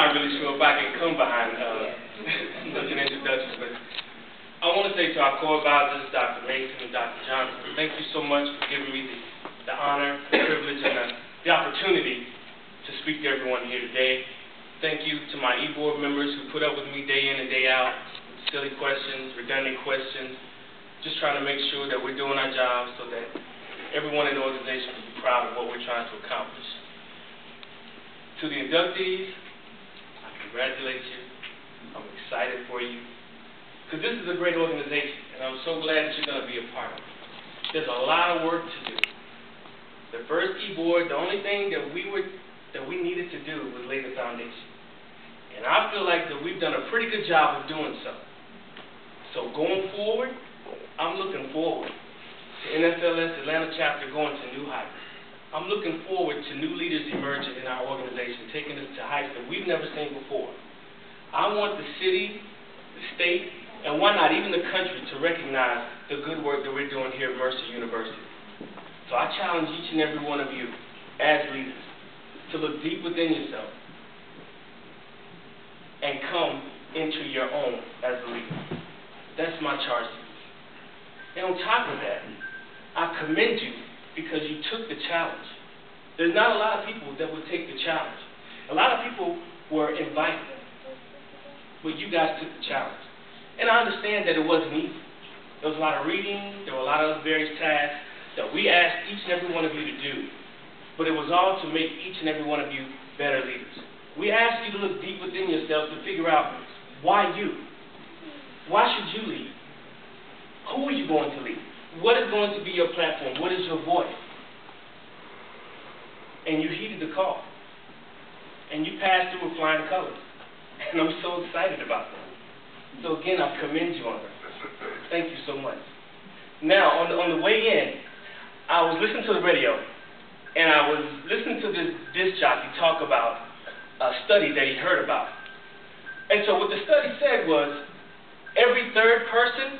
not really sure if I can come behind such an introduction, but I want to say to our core advisors, Dr. Mason and Dr. Johnson, thank you so much for giving me the honor, the privilege, and the opportunity to speak to everyone here today. Thank you to my e-board members who put up with me day in and day out, with silly questions, redundant questions, just trying to make sure that we're doing our jobs so that everyone in the organization can be proud of what we're trying to accomplish. To the inductees, I congratulate you. I'm excited for you. Because this is a great organization, and I'm so glad that you're going to be a part of it. There's a lot of work to do. The first e-board, the only thing that we needed to do was lay the foundation. And I feel like that we've done a pretty good job of doing so. So going forward, I'm looking forward to NSLS Atlanta chapter going to new heights. I'm looking forward to new leaders emerging in our organization, taking us to heights that we've never seen before. I want the city, the state, and why not even the country to recognize the good work that we're doing here at Mercer University. So I challenge each and every one of you as leaders to look deep within yourself and come into your own as a leader. That's my charge to you. And on top of that, I commend you because you took the challenge. There's not a lot of people that would take the challenge. A lot of people were invited, but you guys took the challenge. And I understand that it wasn't easy. There was a lot of reading, there were a lot of various tasks that we asked each and every one of you to do, but it was all to make each and every one of you better leaders. We asked you to look deep within yourselves to figure out why you. Why should you lead? Who are you going to lead? What is going to be your platform? What is your voice? And you heeded the call. And you passed through with flying colors. And I'm so excited about that. So again, I commend you on that. Thank you so much. Now, on the way in, I was listening to the radio, and I was listening to this disc jockey talk about a study that he heard about. And so what the study said was, every third person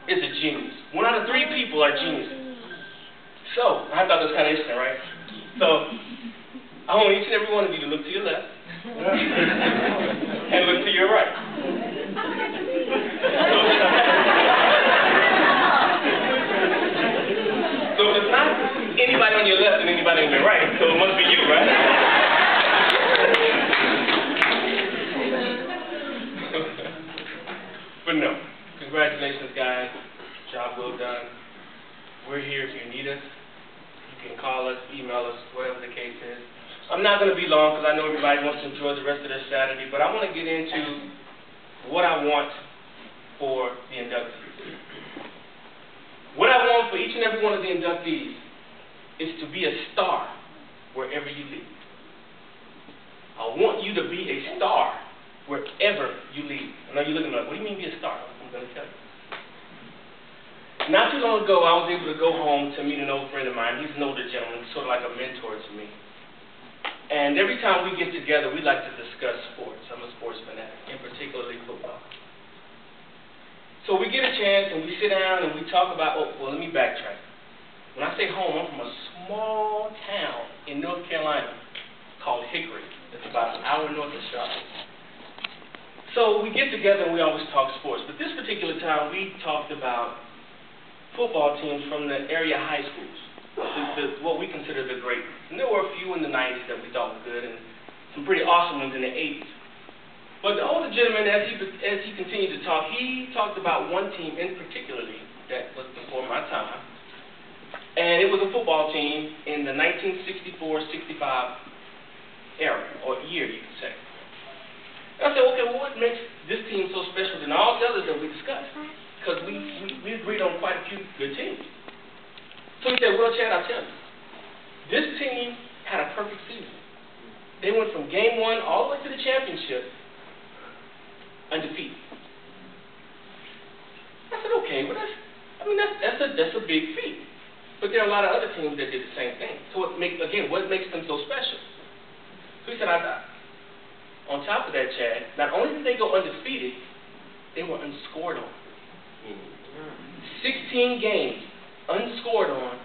is a genius. 1 out of 3 people are geniuses. So, I thought that was kind of interesting, right? So, I want each and every one of you to look to your left and look to your right. So it's not anybody on your left and anybody on your right, so it must be you, right? But no, congratulations, guys. Job well done. We're here if you need us. You can call us, email us, whatever the case is. I'm not going to be long because I know everybody wants to enjoy the rest of their Saturday, but I want to get into what I want for the inductees. What I want for each and every one of the inductees is to be a star wherever you lead. I want you to be a star wherever you lead. I know you're looking like, what do you mean be a star? I'm going to tell you. Not too long ago, I was able to go home to meet an old friend of mine. He's an older gentleman, sort of like a mentor to me. And every time we get together, we like to discuss sports. I'm a sports fanatic, and particularly football. So we get a chance, and we sit down, and we talk about, oh, well, let me backtrack. When I say home, I'm from a small town in North Carolina called Hickory. It's about an hour north of Charlotte. So we get together, and we always talk sports. But this particular time, we talked about football teams from the area high schools, what we consider the great ones. And there were a few in the 90s that we thought were good, and some pretty awesome ones in the 80s. But the older gentleman, as he continued to talk, he talked about one team in particularly that was before my time, and it was a football team in the 1964-65 era, or year, you could say. And I said, okay, well, what makes this team so special than all the others that we discussed? Because we agreed on quite a few good teams. So he said, well, Chad, I'll tell you. This team had a perfect season. They went from game 1 all the way to the championship undefeated. I said, okay, well, that's a big feat. But there are a lot of other teams that did the same thing. So what makes them so special? So he said, on top of that, Chad, not only did they go undefeated, they were unscored on. 16 games, unscored on,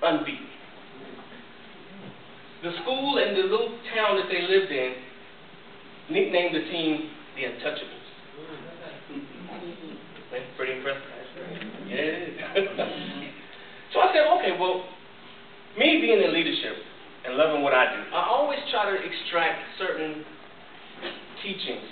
unbeaten. The school and the little town that they lived in nicknamed the team the Untouchables. Pretty impressive. Yeah, it is. So I said, okay, well, me being in leadership and loving what I do, I always try to extract certain teachings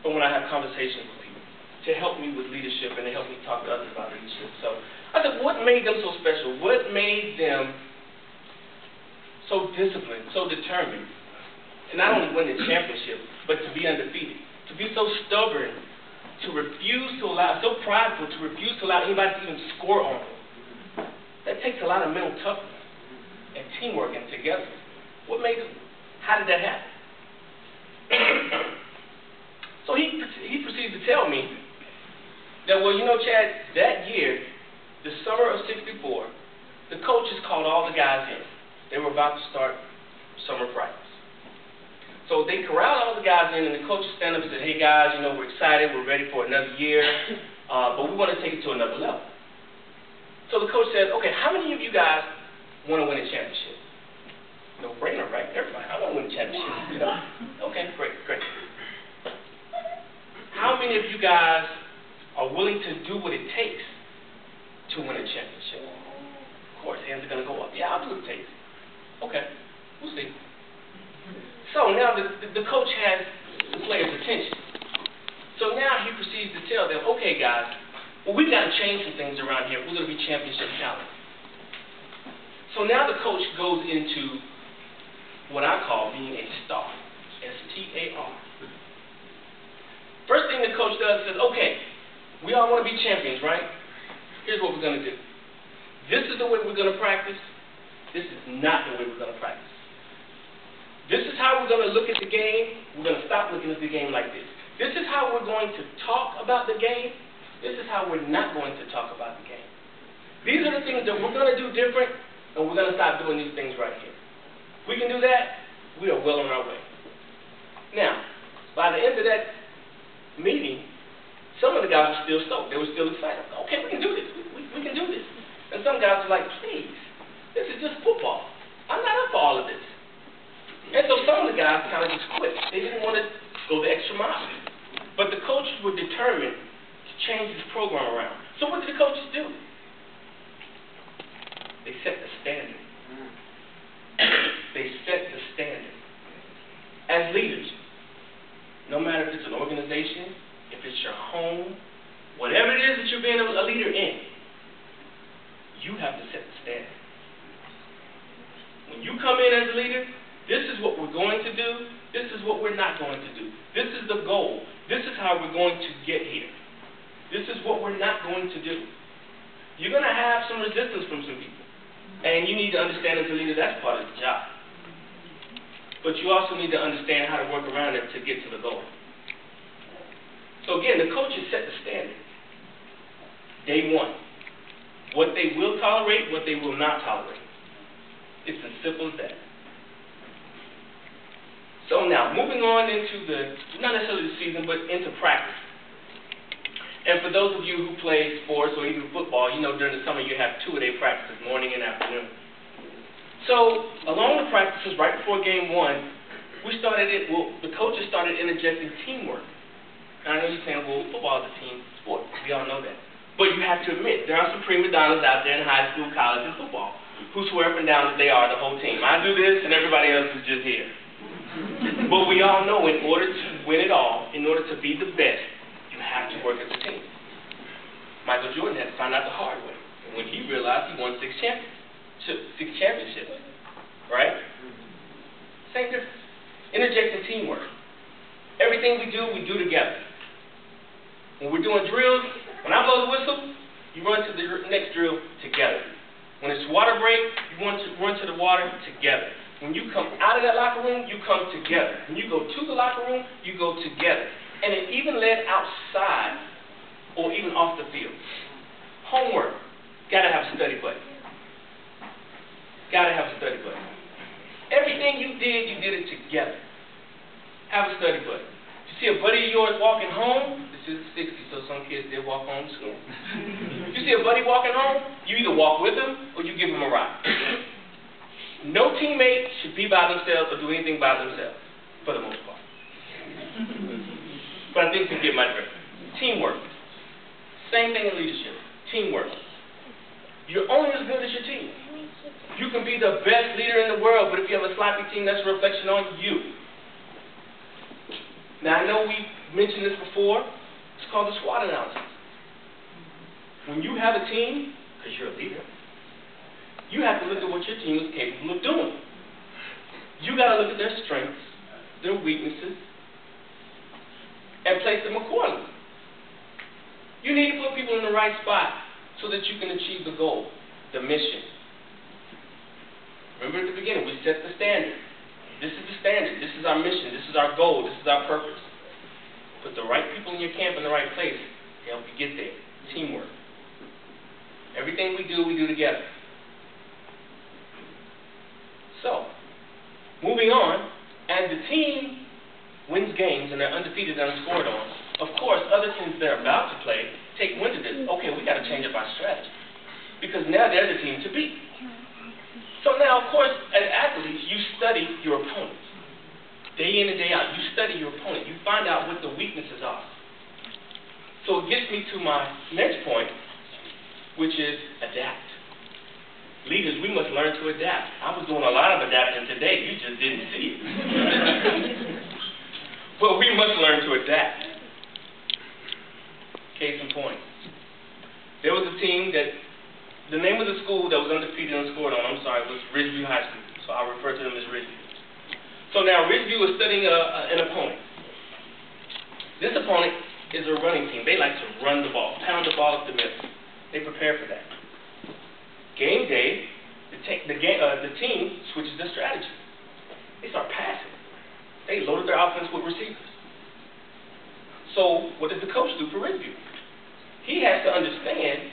from when I have conversations with people to help me with leadership and to help me talk to others about leadership. So I said, what made them so special? What made them so disciplined, so determined to not only win the championship, but to be undefeated, to be so stubborn, to refuse to allow, so prideful, to refuse to allow anybody to even score on them? That takes a lot of mental toughness and teamwork and together. What made them? How did that happen? So he proceeds to tell me that, well, you know, Chad, that year, the summer of '64, the coaches called all the guys in. They were about to start summer practice. So they corralled all the guys in, and the coaches stand up and said, hey, guys, you know, we're excited. We're ready for another year, but we want to take it to another level. So the coach says, okay, how many of you guys want to win a championship? No brainer, right? Everybody, I want to win a championship. You know? Okay, great. How many of you guys are willing to do what it takes to win a championship? Of course, hands are going to go up. Yeah, I'll do what it takes. Okay, we'll see. So now the coach has the players' attention. So now he proceeds to tell them, okay, guys, well, we've got to change some things around here. We're going to be championship talent. So now the coach goes into what I call being a star, S-T-A-R. First thing the coach does is says, okay, we all want to be champions, right? Here's what we're going to do. This is the way we're going to practice. This is not the way we're going to practice. This is how we're going to look at the game. We're going to stop looking at the game like this. This is how we're going to talk about the game. This is how we're not going to talk about the game. These are the things that we're going to do different, and we're going to stop doing these things right here. If we can do that, we are well on our way. Now, by the end of that meeting, some of the guys were still stoked. They were still excited. Okay, we can do this. We can do this. And some guys were like, please, this is just football. I'm not up for all of this. And so some of the guys kind of just quit. They didn't want to go the extra mile. But the coaches were determined to change this program around. So what did the coaches do? They set the standard. They set the standard. As leaders, no matter if it's an organization, if it's your home, whatever it is that you're being a leader in, you have to set the standard. When you come in as a leader, this is what we're going to do. This is what we're not going to do. This is the goal. This is how we're going to get here. This is what we're not going to do. You're going to have some resistance from some people. And you need to understand as a leader that's part of the job. But you also need to understand how to work around it to get to the goal. So again, the coaches set the standard. Day one. What they will tolerate, what they will not tolerate. It's as simple as that. So now, moving on into not necessarily the season, but into practice. And for those of you who play sports or even football, you know during the summer you have 2-a-day practices, morning and afternoon. So along the practices, right before game one, the coaches started interjecting teamwork. And I know you're saying, well, football is a team sport. We all know that. But you have to admit, there are some prima donnas out there in high school, college, and football who swear up and down that they are the whole team. I do this, and everybody else is just here. But we all know in order to win it all, in order to be the best, you have to work as a team. Michael Jordan had to find out the hard way when he realized he won 6 championships. Right? Same difference. Interjecting teamwork. Everything we do together. When we're doing drills, when I blow the whistle, you run to the next drill together. When it's water break, you run to the water together. When you come out of that locker room, you come together. When you go to the locker room, you go together. And it even led outside or even off the field. Homework. Got to have a study buddy. Got to have a study buddy. Everything you did it together. Have a study buddy. You see a buddy of yours walking home, this is the 60s, so some kids did walk home to school. You see a buddy walking home, you either walk with him or you give him a ride. No teammate should be by themselves or do anything by themselves, for the most part. but I think you get my drift. Teamwork. Same thing in leadership. Teamwork. You're only as good as your team. You can be the best leader in the world, but if you have a sloppy team, that's a reflection on you. Now, I know we mentioned this before. It's called the SWOT analysis. When you have a team, because you're a leader, you have to look at what your team is capable of doing. You got to look at their strengths, their weaknesses, and place them accordingly. You need to put people in the right spot so that you can achieve the goal, the mission. Remember at the beginning, we set the standard. This is the standard. This is our mission. This is our goal. This is our purpose. Put the right people in your camp in the right place to help you get there. Teamwork. Everything we do together. So, moving on, as the team wins games and they're undefeated and unscored on, of course, other teams that are about to play take wind of this. Okay, we got to change up our strategy because now they're the team to beat. So now, of course, as athletes, you study your opponents. Day in and day out, you study your opponent. You find out what the weaknesses are. So it gets me to my next point, which is adapt. Leaders, we must learn to adapt. I was doing a lot of adapting today. You just didn't see it. But we must learn to adapt. Case in point. There was a team that, the name of the school that was undefeated and scored on, was Ridgeview High School. So I'll refer to them as Ridgeview. So now Ridgeview was studying an opponent. This opponent is a running team. They like to run the ball, pound the ball up the middle. They prepare for that. Game day, the team switches their strategy. They start passing. They loaded their offense with receivers. So what does the coach do for Ridgeview? He has to understand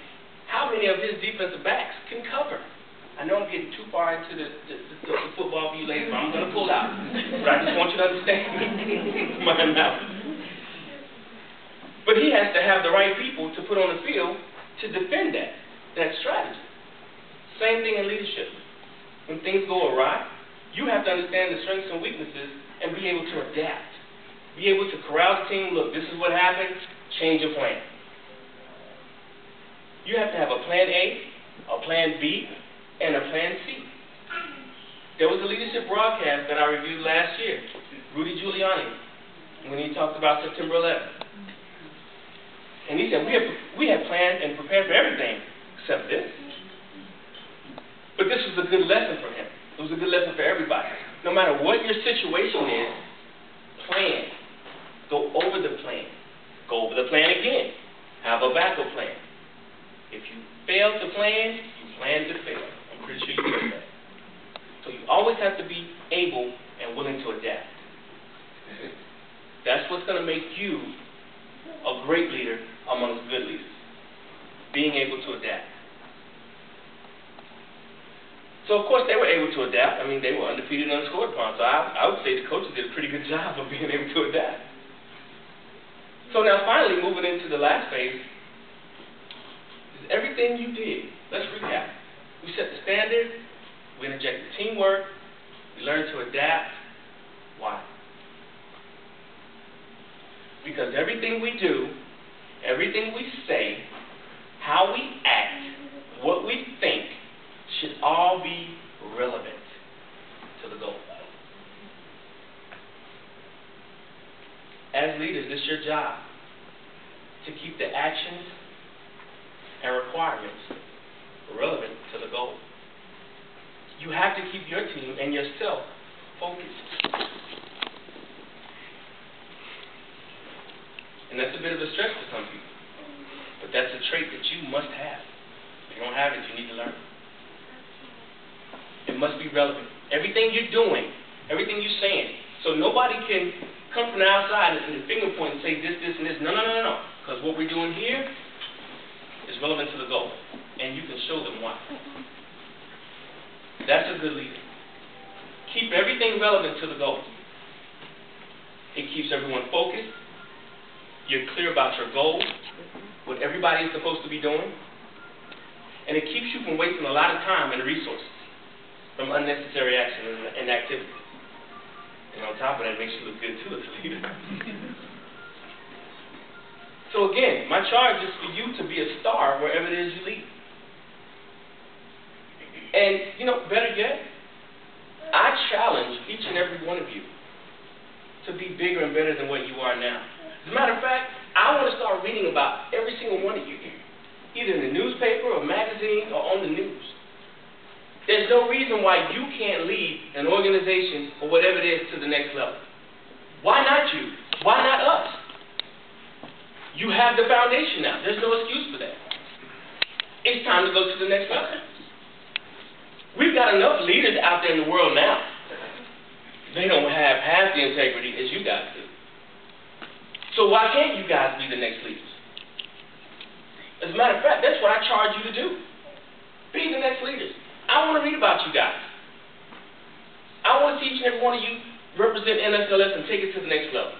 how many of his defensive backs can cover. I know I'm getting too far into the football view later, but I'm going to pull out. But I just want you to understand my analysis. But he has to have the right people to put on the field to defend that strategy. Same thing in leadership. When things go awry, you have to understand the strengths and weaknesses and be able to adapt. Be able to corral the team. Look, this is what happened. Change your plan. You have to have a plan A, a plan B, and a plan C. There was a leadership broadcast that I reviewed last year, Rudy Giuliani, when he talked about September 11th. And he said, we had planned and prepared for everything except this. But this was a good lesson for him. It was a good lesson for everybody. No matter what your situation is, plan. Go over the plan. Go over the plan again. Have a backup plan. If you fail to plan, you plan to fail. I'm pretty sure you know that. So you always have to be able and willing to adapt. That's what's going to make you a great leader amongst good leaders. Being able to adapt. So, of course, they were able to adapt. I mean, they were undefeated and unscored upon. So I would say the coaches did a pretty good job of being able to adapt. So now, finally, moving into the last phase, is everything you did. Let's recap. We set the standard. We injected teamwork. We learned to adapt. Why? Because everything we do, everything we say, how we act, what we think, should all be relevant to the goal. As leaders, it's your job to keep the actions and requirements relevant to the goal. You have to keep your team and yourself focused. And that's a bit of a stress for some people. But that's a trait that you must have. If you don't have it, you need to learn. It must be relevant. Everything you're doing, everything you're saying. So nobody can come from the outside and finger point and say this, this, and this. No. Because what we're doing here is relevant to the goal. And you can show them why. That's a good leader. Keep everything relevant to the goal. It keeps everyone focused. You're clear about your goal, what everybody is supposed to be doing. And it keeps you from wasting a lot of time and resources from unnecessary action and activity. And on top of that, it makes you look good too as a leader. So again, my charge is for you to be a star wherever it is you lead. And, you know, better yet, I challenge each and every one of you to be bigger and better than what you are now. As a matter of fact, I want to start reading about every single one of you, either in the newspaper or magazine or on the news. There's no reason why you can't lead an organization or whatever it is to the next level. Why not you? Why not us? You have the foundation now. There's no excuse for that. It's time to go to the next level. We've got enough leaders out there in the world now. They don't have half the integrity as you guys do. So why can't you guys be the next leaders? As a matter of fact, that's what I charge you to do. Be the next leaders. I want to read about you guys. I want to see each and every one of you represent NSLS and take it to the next level.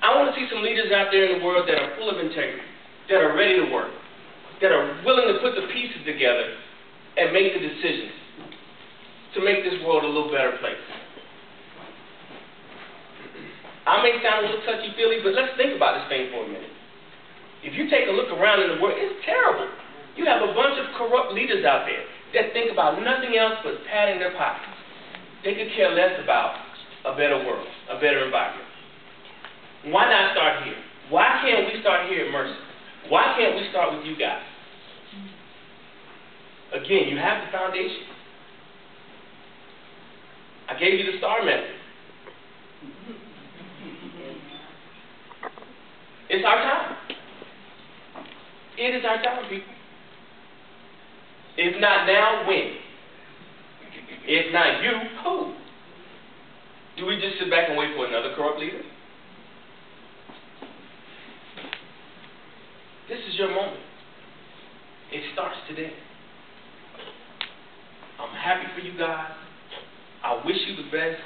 I want to see some leaders out there in the world that are full of integrity, that are ready to work, that are willing to put the pieces together and make the decisions to make this world a little better place. I may sound a little touchy-feely, but let's think about this thing for a minute. If you take a look around in the world, it's terrible. You have a bunch of corrupt leaders out there that think about nothing else but padding their pockets. They could care less about a better world, a better environment. Why not start here? Why can't we start here at Mercy? Why can't we start with you guys? Again, you have the foundation. I gave you the STAR method. It's our time. It is our time, people. If not now, when? If not you, who? Do we just sit back and wait for another corrupt leader? This is your moment. It starts today. I'm happy for you guys. I wish you the best.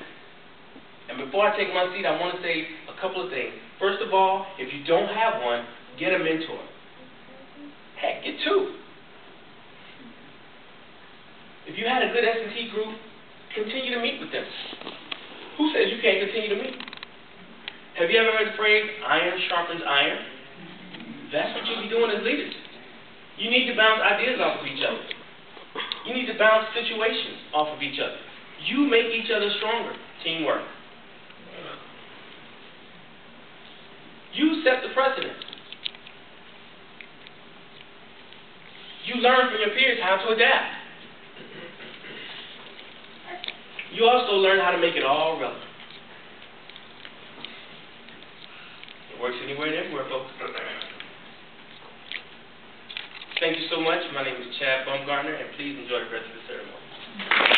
And before I take my seat, I want to say a couple of things. First of all, if you don't have one, get a mentor. Heck, get two. If you had a good S&T group, continue to meet with them. Who says you can't continue to meet? Have you ever heard the phrase, iron sharpens iron? That's what you'll be doing as leaders. You need to bounce ideas off of each other. You need to bounce situations off of each other. You make each other stronger. Teamwork. You set the precedent. You learn from your peers how to adapt. You also learn how to make it all relevant. It works anywhere and everywhere, folks. Thank you so much. My name is Chad Baumgartner, and please enjoy the rest of the ceremony.